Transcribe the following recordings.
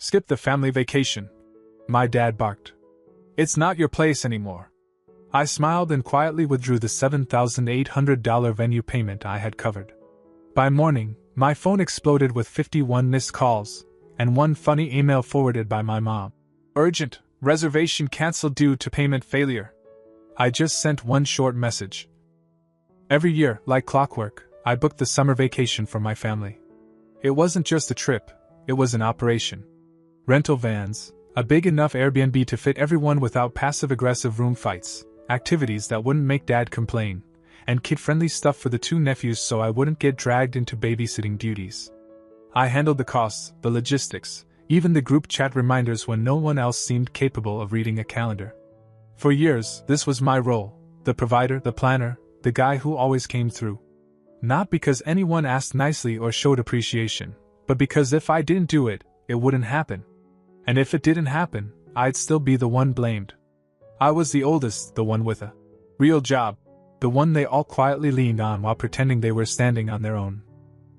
Skip the family vacation. My dad barked. It's not your place anymore. I smiled and quietly withdrew the $7,800 venue payment I had covered. By morning, my phone exploded with 51 missed calls, and one funny email forwarded by my mom. Urgent, reservation canceled due to payment failure. I just sent one short message. Every year, like clockwork, I booked the summer vacation for my family. It wasn't just a trip, it was an operation. Rental vans, a big enough Airbnb to fit everyone without passive-aggressive room fights, activities that wouldn't make dad complain, and kid-friendly stuff for the two nephews so I wouldn't get dragged into babysitting duties. I handled the costs, the logistics, even the group chat reminders when no one else seemed capable of reading a calendar. For years, this was my role, the provider, the planner, the guy who always came through. Not because anyone asked nicely or showed appreciation, but because if I didn't do it, it wouldn't happen. And if it didn't happen, I'd still be the one blamed. I was the oldest, the one with a real job, the one they all quietly leaned on while pretending they were standing on their own.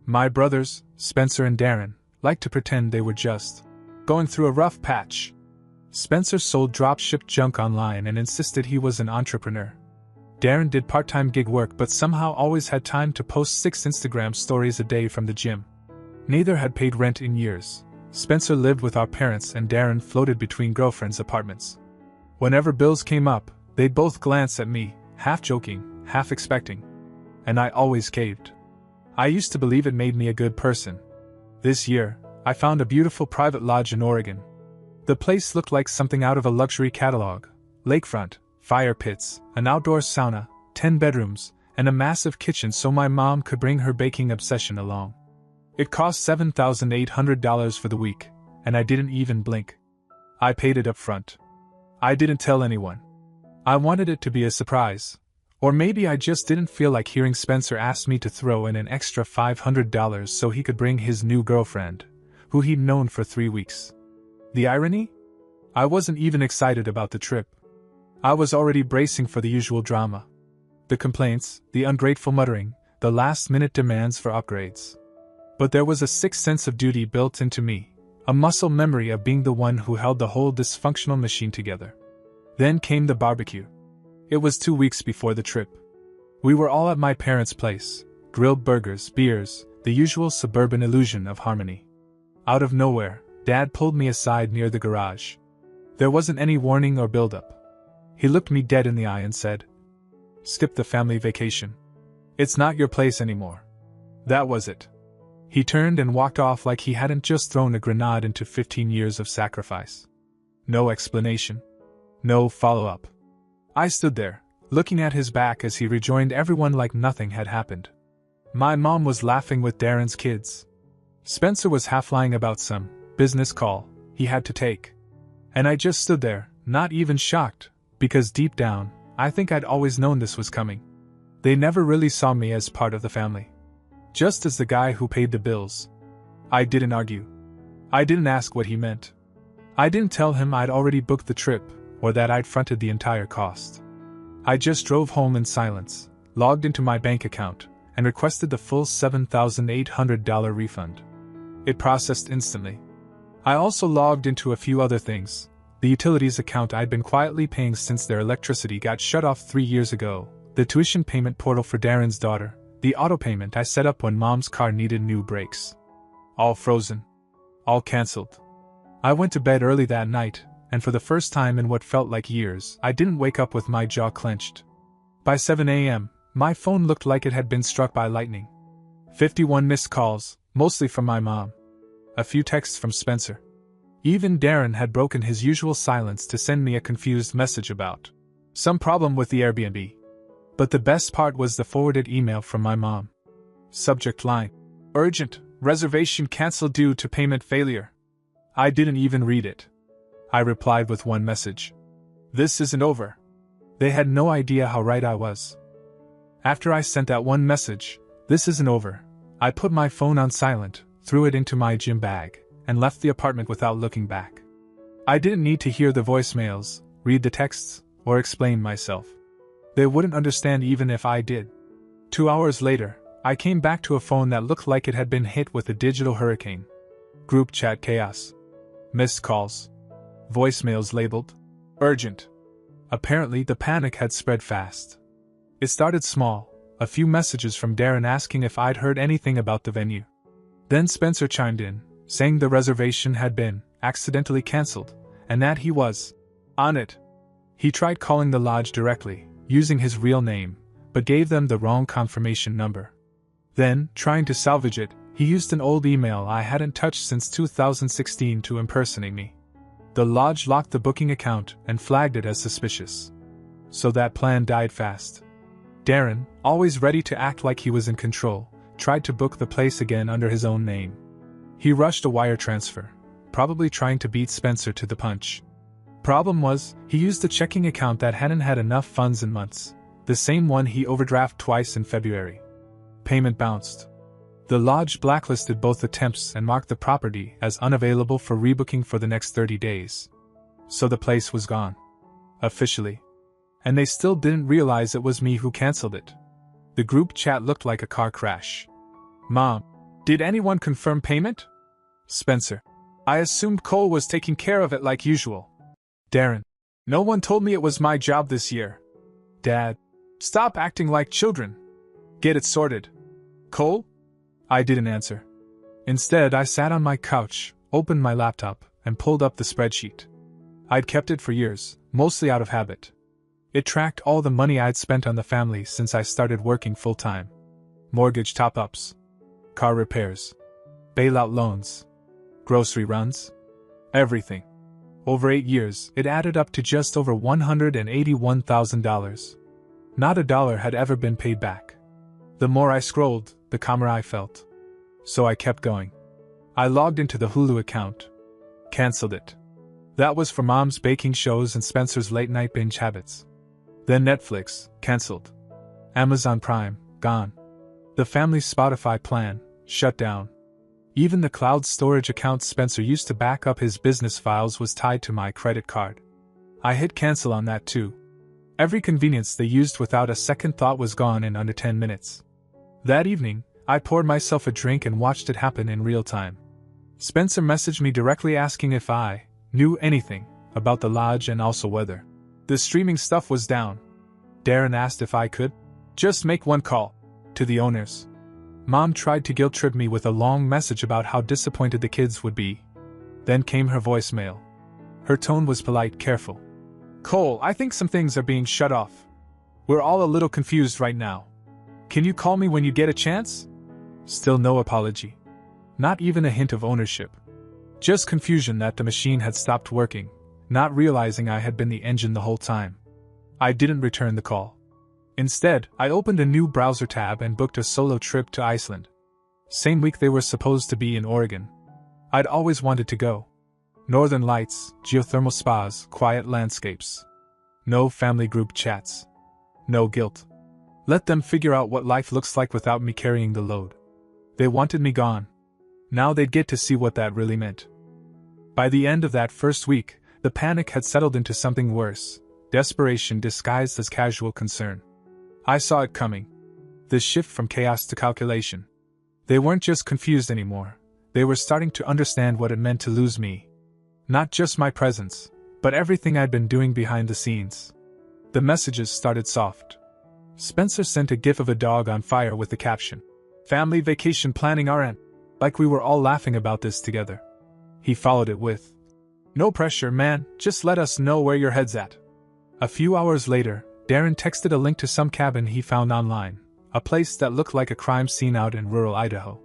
My brothers, Spencer and Darren, liked to pretend they were just going through a rough patch. Spencer sold drop-shipped junk online and insisted he was an entrepreneur. Darren did part-time gig work but somehow always had time to post 6 Instagram stories a day from the gym. Neither had paid rent in years. Spencer lived with our parents and Darren floated between girlfriends' apartments. Whenever bills came up, they'd both glance at me, half joking, half expecting. And I always caved. I used to believe it made me a good person. This year, I found a beautiful private lodge in Oregon. The place looked like something out of a luxury catalog. Lakefront, fire pits, an outdoor sauna, 10 bedrooms, and a massive kitchen so my mom could bring her baking obsession along. It cost $7,800 for the week, and I didn't even blink. I paid it up front. I didn't tell anyone. I wanted it to be a surprise. Or maybe I just didn't feel like hearing Spencer ask me to throw in an extra $500 so he could bring his new girlfriend, who he'd known for 3 weeks. The irony? I wasn't even excited about the trip. I was already bracing for the usual drama. The complaints, the ungrateful muttering, the last-minute demands for upgrades. But there was a sixth sense of duty built into me, a muscle memory of being the one who held the whole dysfunctional machine together. Then came the barbecue. It was 2 weeks before the trip. We were all at my parents' place, grilled burgers, beers, the usual suburban illusion of harmony. Out of nowhere, Dad pulled me aside near the garage. There wasn't any warning or build-up. He looked me dead in the eye and said, "Skip the family vacation. It's not your place anymore." That was it. He turned and walked off like he hadn't just thrown a grenade into 15 years of sacrifice. No explanation. No follow-up. I stood there, looking at his back as he rejoined everyone like nothing had happened. My mom was laughing with Darren's kids. Spencer was half lying about some business call he had to take. And I just stood there, not even shocked, because deep down, I think I'd always known this was coming. They never really saw me as part of the family. Just as the guy who paid the bills. I didn't argue. I didn't ask what he meant. I didn't tell him I'd already booked the trip, or that I'd fronted the entire cost. I just drove home in silence, logged into my bank account, and requested the full $7,800 refund. It processed instantly. I also logged into a few other things. The utilities account I'd been quietly paying since their electricity got shut off 3 years ago, the tuition payment portal for Darren's daughter, the auto payment I set up when Mom's car needed new brakes. All frozen. All cancelled. I went to bed early that night, and for the first time in what felt like years, I didn't wake up with my jaw clenched. By 7 a.m., my phone looked like it had been struck by lightning. 51 missed calls, mostly from my mom. A few texts from Spencer. Even Darren had broken his usual silence to send me a confused message about some problem with the Airbnb. But the best part was the forwarded email from my mom. Subject line: Urgent, reservation cancelled due to payment failure. I didn't even read it. I replied with one message. This isn't over. They had no idea how right I was. After I sent that one message, this isn't over, I put my phone on silent, threw it into my gym bag, and left the apartment without looking back. I didn't need to hear the voicemails, read the texts, or explain myself. They wouldn't understand even if I did. 2 hours later, I came back to a phone that looked like it had been hit with a digital hurricane. Group chat chaos. Missed calls. Voicemails labeled urgent. Apparently, the panic had spread fast. It started small, a few messages from Darren asking if I'd heard anything about the venue. Then Spencer chimed in, saying the reservation had been accidentally cancelled, and that he was on it. He tried calling the lodge directly, using his real name, but gave them the wrong confirmation number. Then, trying to salvage it, he used an old email I hadn't touched since 2016 to impersonate me. The lodge locked the booking account and flagged it as suspicious. So that plan died fast. Darren, always ready to act like he was in control, tried to book the place again under his own name. He rushed a wire transfer, probably trying to beat Spencer to the punch. Problem was, he used a checking account that hadn't had enough funds in months, the same one he overdrafted twice in February. Payment bounced. The lodge blacklisted both attempts and marked the property as unavailable for rebooking for the next 30 days. So the place was gone. Officially. And they still didn't realize it was me who canceled it. The group chat looked like a car crash. Mom, did anyone confirm payment? Spencer, I assumed Cole was taking care of it like usual. Darren, no one told me it was my job this year. Dad, stop acting like children. Get it sorted. Cole? I didn't answer. Instead, I sat on my couch, opened my laptop, and pulled up the spreadsheet. I'd kept it for years, mostly out of habit. It tracked all the money I'd spent on the family since I started working full-time. Mortgage top-ups, car repairs, bailout loans, grocery runs, everything. Over 8 years, it added up to just over $181,000. Not a dollar had ever been paid back. The more I scrolled, the calmer I felt. So I kept going. I logged into the Hulu account. Cancelled it. That was for Mom's baking shows and Spencer's late-night binge habits. Then Netflix, cancelled. Amazon Prime, gone. The family's Spotify plan, shut down. Even the cloud storage account Spencer used to back up his business files was tied to my credit card. I hit cancel on that too. Every convenience they used without a second thought was gone in under 10 minutes. That evening, I poured myself a drink and watched it happen in real time. Spencer messaged me directly asking if I knew anything about the lodge and also whether the streaming stuff was down. Darren asked if I could just make one call to the owners. Mom tried to guilt-trip me with a long message about how disappointed the kids would be. Then came her voicemail. Her tone was polite, careful. Cole, I think some things are being shut off. We're all a little confused right now. Can you call me when you get a chance? Still no apology. Not even a hint of ownership. Just confusion that the machine had stopped working, not realizing I had been the engine the whole time. I didn't return the call. Instead, I opened a new browser tab and booked a solo trip to Iceland. Same week they were supposed to be in Oregon. I'd always wanted to go. Northern lights, geothermal spas, quiet landscapes. No family group chats. No guilt. Let them figure out what life looks like without me carrying the load. They wanted me gone. Now they'd get to see what that really meant. By the end of that first week, the panic had settled into something worse, desperation disguised as casual concern. I saw it coming. The shift from chaos to calculation. They weren't just confused anymore. They were starting to understand what it meant to lose me. Not just my presence, but everything I'd been doing behind the scenes. The messages started soft. Spencer sent a gif of a dog on fire with the caption, "Family vacation planning RN," like we were all laughing about this together. He followed it with, "No pressure, man, just let us know where your head's at." A few hours later, Darren texted a link to some cabin he found online, a place that looked like a crime scene out in rural Idaho.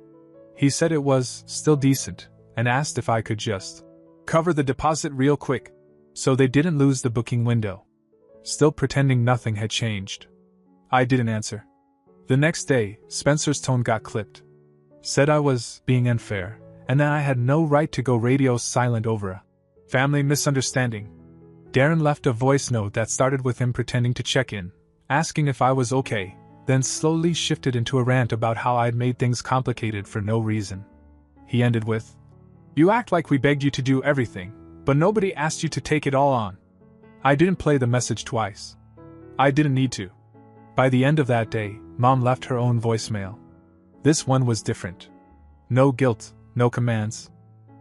He said it was still decent, and asked if I could just cover the deposit real quick, so they didn't lose the booking window. Still pretending nothing had changed. I didn't answer. The next day, Spencer's tone got clipped. Said I was being unfair, and that I had no right to go radio silent over a family misunderstanding. Darren left a voice note that started with him pretending to check in, asking if I was okay, then slowly shifted into a rant about how I'd made things complicated for no reason. He ended with, "You act like we begged you to do everything, but nobody asked you to take it all on." I didn't play the message twice. I didn't need to. By the end of that day, Mom left her own voicemail. This one was different. No guilt, no commands.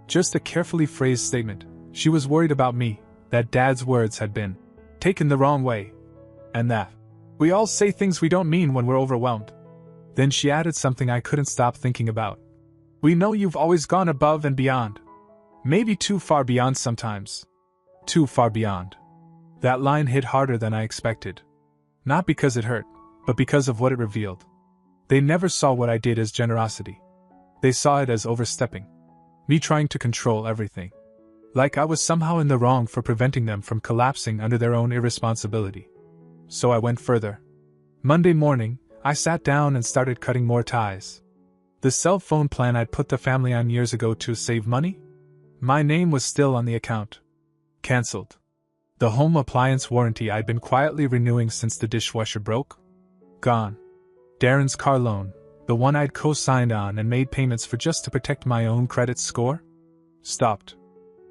Just a carefully phrased statement. She was worried about me, that Dad's words had been taken the wrong way, and that we all say things we don't mean when we're overwhelmed. Then she added something I couldn't stop thinking about. We know you've always gone above and beyond. Maybe too far beyond sometimes. Too far beyond. That line hit harder than I expected. Not because it hurt, but because of what it revealed. They never saw what I did as generosity. They saw it as overstepping. Me trying to control everything. Like I was somehow in the wrong for preventing them from collapsing under their own irresponsibility. So I went further. Monday morning, I sat down and started cutting more ties. The cell phone plan I'd put the family on years ago to save money? My name was still on the account. Cancelled. The home appliance warranty I'd been quietly renewing since the dishwasher broke? Gone. Darren's car loan, the one I'd co-signed on and made payments for just to protect my own credit score? Stopped.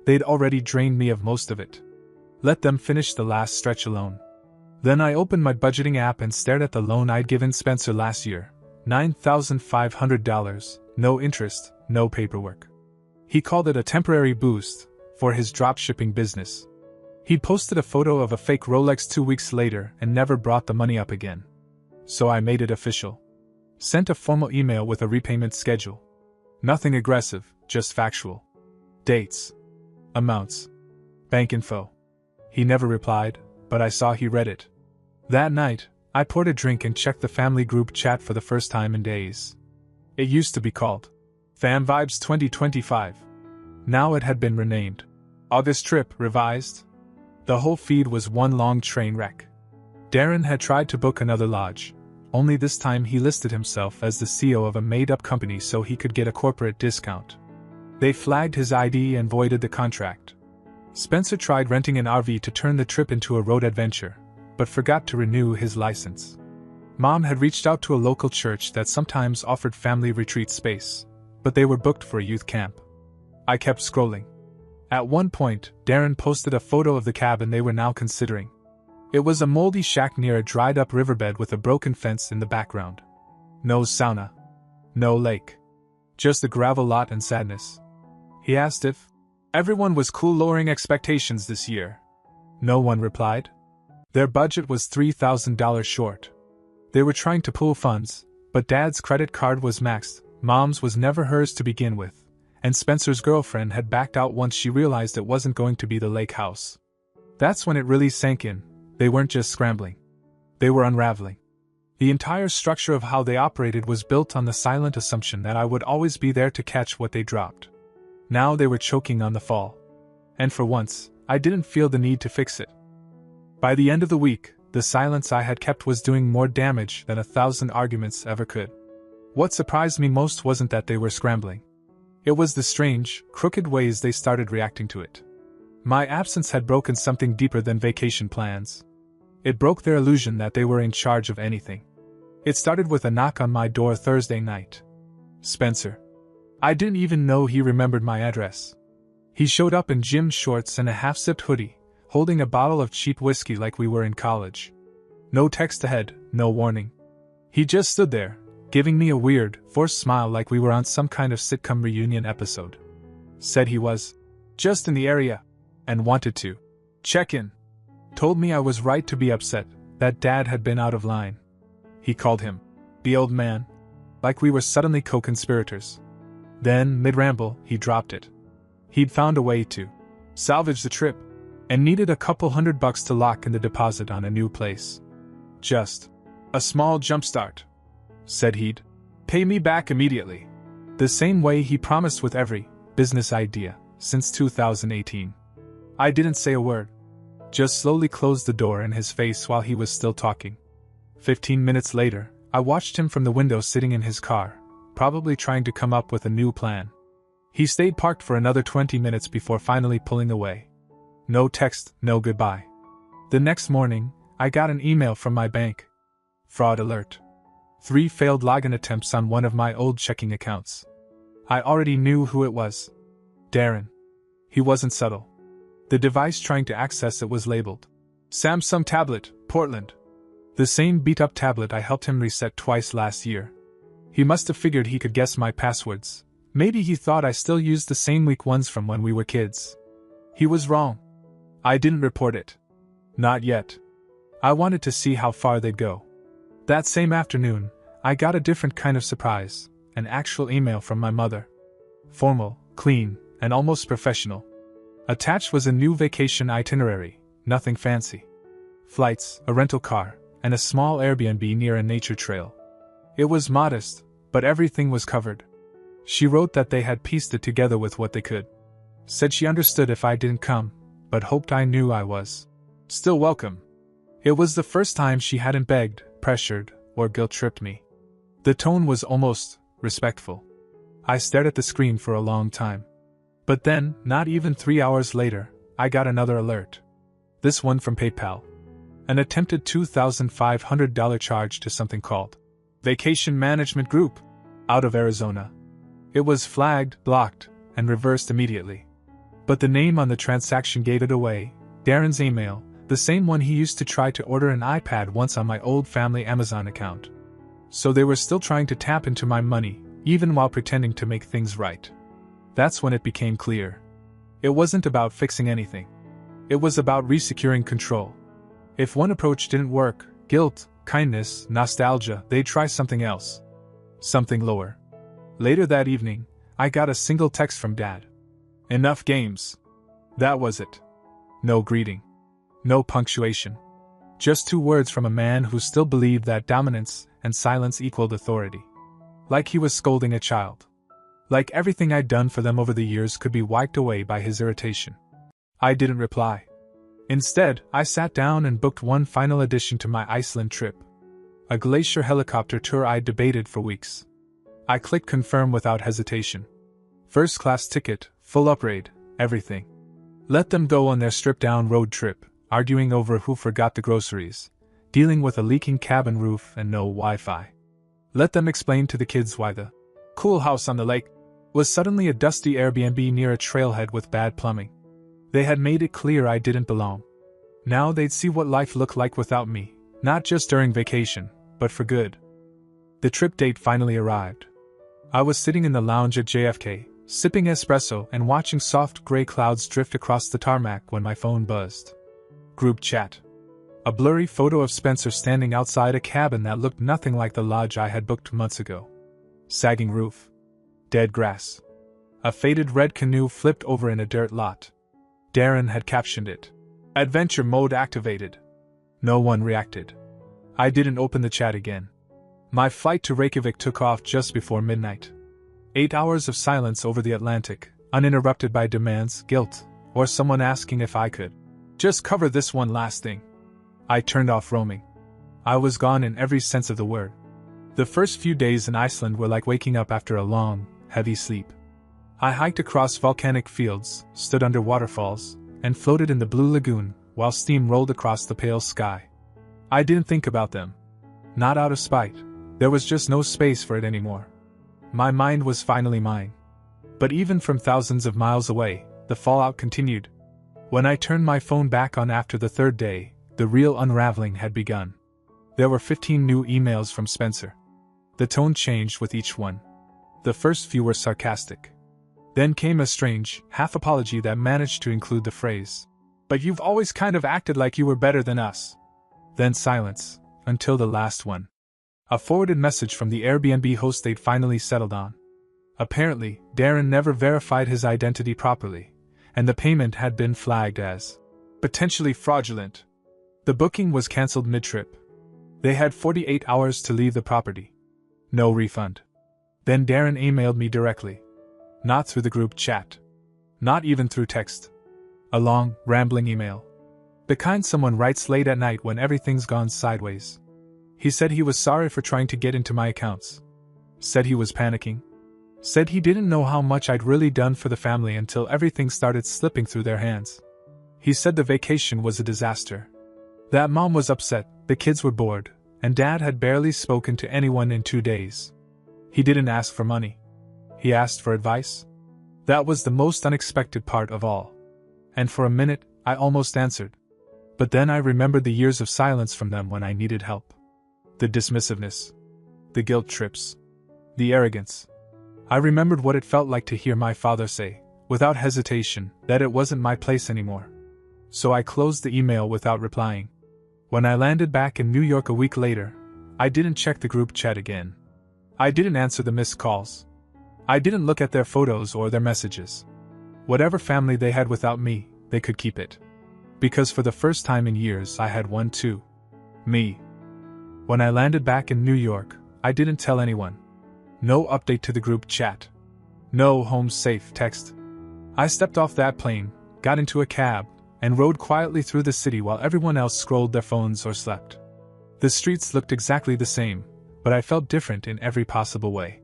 They'd already drained me of most of it. Let them finish the last stretch alone. Then I opened my budgeting app and stared at the loan I'd given Spencer last year. $9,500, no interest, no paperwork. He called it a temporary boost for his dropshipping business. He'd posted a photo of a fake Rolex 2 weeks later and never brought the money up again. So I made it official. Sent a formal email with a repayment schedule. Nothing aggressive, just factual. Dates. Amounts. Bank info. He never replied, but I saw he read it. That night, I poured a drink and checked the family group chat for the first time in days. It used to be called Fam Vibes 2025. Now it had been renamed August Trip Revised. The whole feed was one long train wreck. Darren had tried to book another lodge, only this time he listed himself as the CEO of a made-up company so he could get a corporate discount. They flagged his ID and voided the contract. Spencer tried renting an RV to turn the trip into a road adventure, but forgot to renew his license. Mom had reached out to a local church that sometimes offered family retreat space, but they were booked for a youth camp. I kept scrolling. At one point, Darren posted a photo of the cabin they were now considering. It was a moldy shack near a dried-up riverbed with a broken fence in the background. No sauna. No lake. Just a gravel lot and sadness. He asked if everyone was cool lowering expectations this year. No one replied. Their budget was $3,000 short. They were trying to pool funds, but Dad's credit card was maxed, Mom's was never hers to begin with, and Spencer's girlfriend had backed out once she realized it wasn't going to be the lake house. That's when it really sank in. They weren't just scrambling. They were unraveling. The entire structure of how they operated was built on the silent assumption that I would always be there to catch what they dropped. Now they were choking on the fall. And for once, I didn't feel the need to fix it. By the end of the week, the silence I had kept was doing more damage than 1,000 arguments ever could. What surprised me most wasn't that they were scrambling. It was the strange, crooked ways they started reacting to it. My absence had broken something deeper than vacation plans. It broke their illusion that they were in charge of anything. It started with a knock on my door Thursday night. Spencer. I didn't even know he remembered my address. He showed up in gym shorts and a half-sipped hoodie, holding a bottle of cheap whiskey like we were in college. No text ahead, no warning. He just stood there, giving me a weird, forced smile like we were on some kind of sitcom reunion episode. Said he was just in the area and wanted to check in. Told me I was right to be upset, that Dad had been out of line. He called him the old man, like we were suddenly co-conspirators. Then, mid-ramble, he dropped it. He'd found a way to salvage the trip, and needed a couple $100 to lock in the deposit on a new place. Just a small jumpstart, said he'd pay me back immediately. The same way he promised with every business idea since 2018. I didn't say a word. Just slowly closed the door in his face while he was still talking. 15 minutes later, I watched him from the window sitting in his car, probably trying to come up with a new plan. He stayed parked for another 20 minutes before finally pulling away. No text, no goodbye. The next morning, I got an email from my bank. Fraud alert. 3 failed login attempts on one of my old checking accounts. I already knew who it was. Darren. He wasn't subtle. The device trying to access it was labeled Samsung tablet, Portland. The same beat-up tablet I helped him reset twice last year. He must have figured he could guess my passwords, Maybe he thought I still used the same weak ones from when we were kids. He was wrong. I didn't report it. Not yet. I wanted to see how far they'd go. That same afternoon, I got a different kind of surprise, an actual email from my mother. Formal, clean, and almost professional. Attached was a new vacation itinerary, nothing fancy. Flights, a rental car, and a small Airbnb near a nature trail. It was modest, but everything was covered. She wrote that they had pieced it together with what they could. Said she understood if I didn't come, but hoped I knew I was still welcome. It was the first time she hadn't begged, pressured, or guilt-tripped me. The tone was almost respectful. I stared at the screen for a long time. But then, not even 3 hours later, I got another alert. This one from PayPal. An attempted $2,500 charge to something called Vacation Management Group, out of Arizona. It was flagged, blocked, and reversed immediately. But the name on the transaction gave it away, Darren's email, the same one he used to try to order an iPad once on my old family Amazon account. So they were still trying to tap into my money, even while pretending to make things right. That's when it became clear. It wasn't about fixing anything. It was about resecuring control. If one approach didn't work, guilt, kindness, nostalgia, they'd try something else. Something lower. Later that evening, I got a single text from Dad. Enough games. That was it. No greeting. No punctuation. Just 2 words from a man who still believed that dominance and silence equaled authority. Like he was scolding a child. Like everything I'd done for them over the years could be wiped away by his irritation. I didn't reply. Instead, I sat down and booked one final addition to my Iceland trip. A glacier helicopter tour I'd debated for weeks. I clicked confirm without hesitation. First class ticket, full upgrade, everything. Let them go on their stripped-down road trip, arguing over who forgot the groceries, dealing with a leaking cabin roof and no Wi-Fi. Let them explain to the kids why the cool house on the lake was suddenly a dusty Airbnb near a trailhead with bad plumbing. They had made it clear I didn't belong. Now they'd see what life looked like without me, not just during vacation, but for good. The trip date finally arrived. I was sitting in the lounge at JFK, sipping espresso and watching soft gray clouds drift across the tarmac when my phone buzzed. Group chat. A blurry photo of Spencer standing outside a cabin that looked nothing like the lodge I had booked months ago. Sagging roof. Dead grass. A faded red canoe flipped over in a dirt lot. Darren had captioned it. Adventure mode activated. No one reacted. I didn't open the chat again. My flight to Reykjavik took off just before midnight. 8 hours of silence over the Atlantic, uninterrupted by demands, guilt, or someone asking if I could just cover this one last thing. I turned off roaming. I was gone in every sense of the word. The first few days in Iceland were like waking up after a long, heavy sleep. I hiked across volcanic fields, stood under waterfalls, and floated in the blue lagoon while steam rolled across the pale sky. I didn't think about them. Not out of spite. There was just no space for it anymore. My mind was finally mine. But even from thousands of miles away, the fallout continued. When I turned my phone back on after the 3rd day, the real unraveling had begun. There were 15 new emails from Spencer. The tone changed with each one. The first few were sarcastic. Then came a strange, half-apology that managed to include the phrase, "But you've always kind of acted like you were better than us." Then silence, until the last one. A forwarded message from the Airbnb host they'd finally settled on. Apparently, Darren never verified his identity properly, and the payment had been flagged as potentially fraudulent. The booking was cancelled mid-trip. They had 48 hours to leave the property. No refund. Then Darren emailed me directly. Not through the group chat. Not even through text. A long, rambling email. The kind someone writes late at night when everything's gone sideways. He said he was sorry for trying to get into my accounts. Said he was panicking. Said he didn't know how much I'd really done for the family until everything started slipping through their hands. He said the vacation was a disaster. That mom was upset, the kids were bored, and Dad had barely spoken to anyone in 2 days. He didn't ask for money. He asked for advice. That was the most unexpected part of all. And for a minute, I almost answered. But then I remembered the years of silence from them when I needed help. The dismissiveness. The guilt trips. The arrogance. I remembered what it felt like to hear my father say, without hesitation, that it wasn't my place anymore. So I closed the email without replying. When I landed back in New York a week later, I didn't check the group chat again. I didn't answer the missed calls. I didn't look at their photos or their messages. Whatever family they had without me, they could keep it. Because for the first time in years I had one too. Me. When I landed back in New York, I didn't tell anyone. No update to the group chat. No home safe text. I stepped off that plane, got into a cab, and rode quietly through the city while everyone else scrolled their phones or slept. The streets looked exactly the same, but I felt different in every possible way.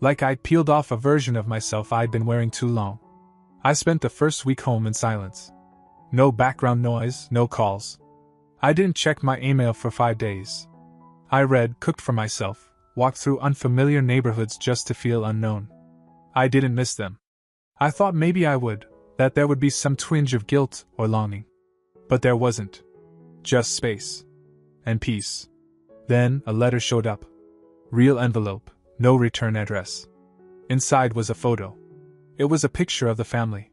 Like I'd peeled off a version of myself I'd been wearing too long. I spent the first week home in silence. No background noise, no calls. I didn't check my email for 5 days. I read, cooked for myself, walked through unfamiliar neighborhoods just to feel unknown. I didn't miss them. I thought maybe I would, that there would be some twinge of guilt or longing. But there wasn't. Just space. And peace. Then, a letter showed up. Real envelope, no return address. Inside was a photo. It was a picture of the family.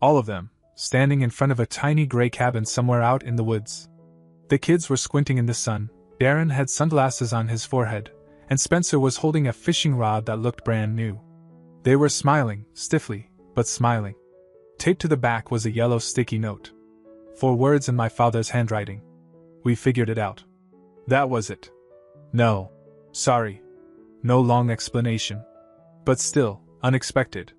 All of them, standing in front of a tiny gray cabin somewhere out in the woods. The kids were squinting in the sun, Darren had sunglasses on his forehead, and Spencer was holding a fishing rod that looked brand new. They were smiling, stiffly, but smiling. Taped to the back was a yellow sticky note. 4 words in my father's handwriting. We figured it out. That was it. No. Sorry. No long explanation. But still, unexpected.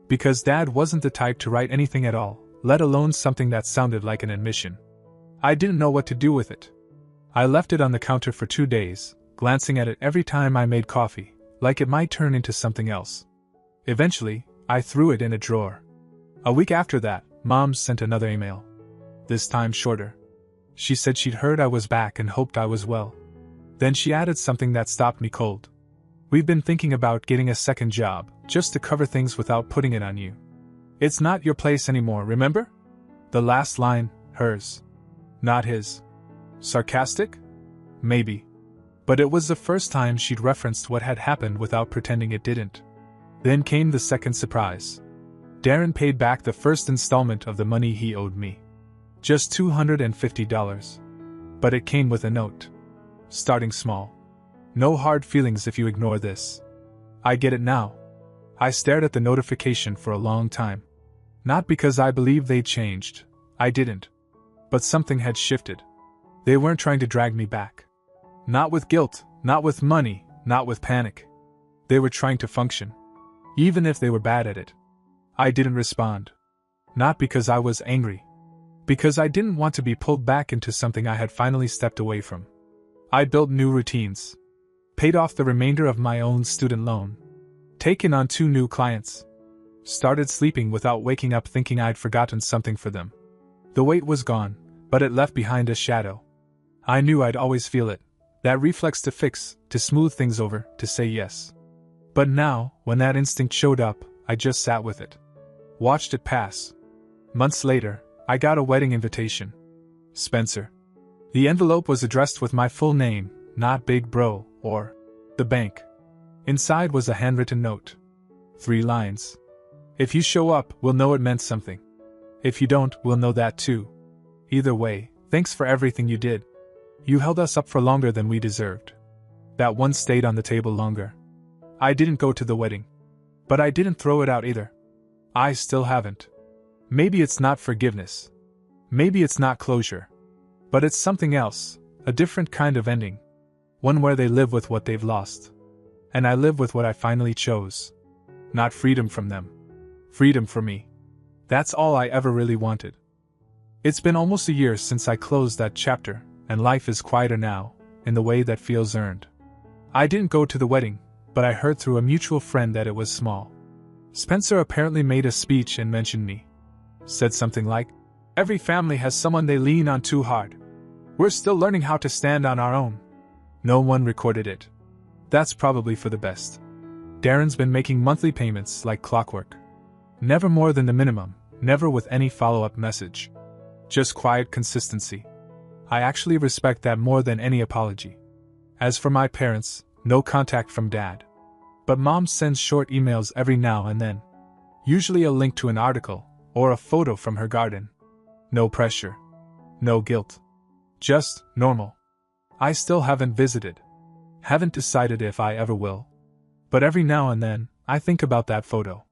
Because Dad wasn't the type to write anything at all, let alone something that sounded like an admission. I didn't know what to do with it. I left it on the counter for 2 days, glancing at it every time I made coffee, like it might turn into something else. Eventually, I threw it in a drawer. A week after that, Mom sent another email. This time shorter. She said she'd heard I was back and hoped I was well. Then she added something that stopped me cold. We've been thinking about getting a second job, just to cover things without putting it on you. It's not your place anymore, remember? The last line, hers. Not his. Sarcastic? Maybe. But it was the first time she'd referenced what had happened without pretending it didn't. Then came the second surprise. Darren paid back the first installment of the money he owed me. Just $250. But it came with a note. Starting small. No hard feelings if you ignore this. I get it now. I stared at the notification for a long time. Not because I believed they'd changed. I didn't. But something had shifted. They weren't trying to drag me back. Not with guilt, not with money, not with panic. They were trying to function. Even if they were bad at it. I didn't respond. Not because I was angry. Because I didn't want to be pulled back into something I had finally stepped away from. I built new routines. Paid off the remainder of my own student loan. Taken on 2 new clients. Started sleeping without waking up thinking I'd forgotten something for them. The weight was gone, but it left behind a shadow. I knew I'd always feel it. That reflex to fix, to smooth things over, to say yes. But now, when that instinct showed up, I just sat with it. Watched it pass. Months later, I got a wedding invitation. Spencer. The envelope was addressed with my full name, not Big Bro, or the bank. Inside was a handwritten note. 3 lines. If you show up, we'll know it meant something. If you don't, we'll know that too. Either way, thanks for everything you did. You held us up for longer than we deserved. That one stayed on the table longer. I didn't go to the wedding. But I didn't throw it out either. I still haven't. Maybe it's not forgiveness. Maybe it's not closure. But it's something else, a different kind of ending. One where they live with what they've lost. And I live with what I finally chose. Not freedom from them. Freedom for me. That's all I ever really wanted. It's been almost a year since I closed that chapter, and life is quieter now, in the way that feels earned. I didn't go to the wedding, but I heard through a mutual friend that it was small. Spencer apparently made a speech and mentioned me. Said something like, "Every family has someone they lean on too hard. We're still learning how to stand on our own." No one recorded it. That's probably for the best. Darren's been making monthly payments like clockwork. Never more than the minimum, never with any follow-up message. Just quiet consistency. I actually respect that more than any apology. As for my parents, no contact from Dad. But Mom sends short emails every now and then. Usually a link to an article, or a photo from her garden. No pressure. No guilt. Just normal. I still haven't visited. Haven't decided if I ever will. But every now and then, I think about that photo.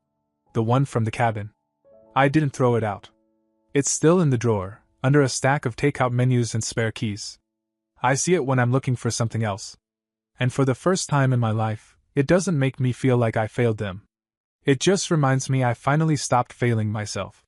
The one from the cabin. I didn't throw it out. It's still in the drawer, under a stack of takeout menus and spare keys. I see it when I'm looking for something else. And for the first time in my life, it doesn't make me feel like I failed them. It just reminds me I finally stopped failing myself.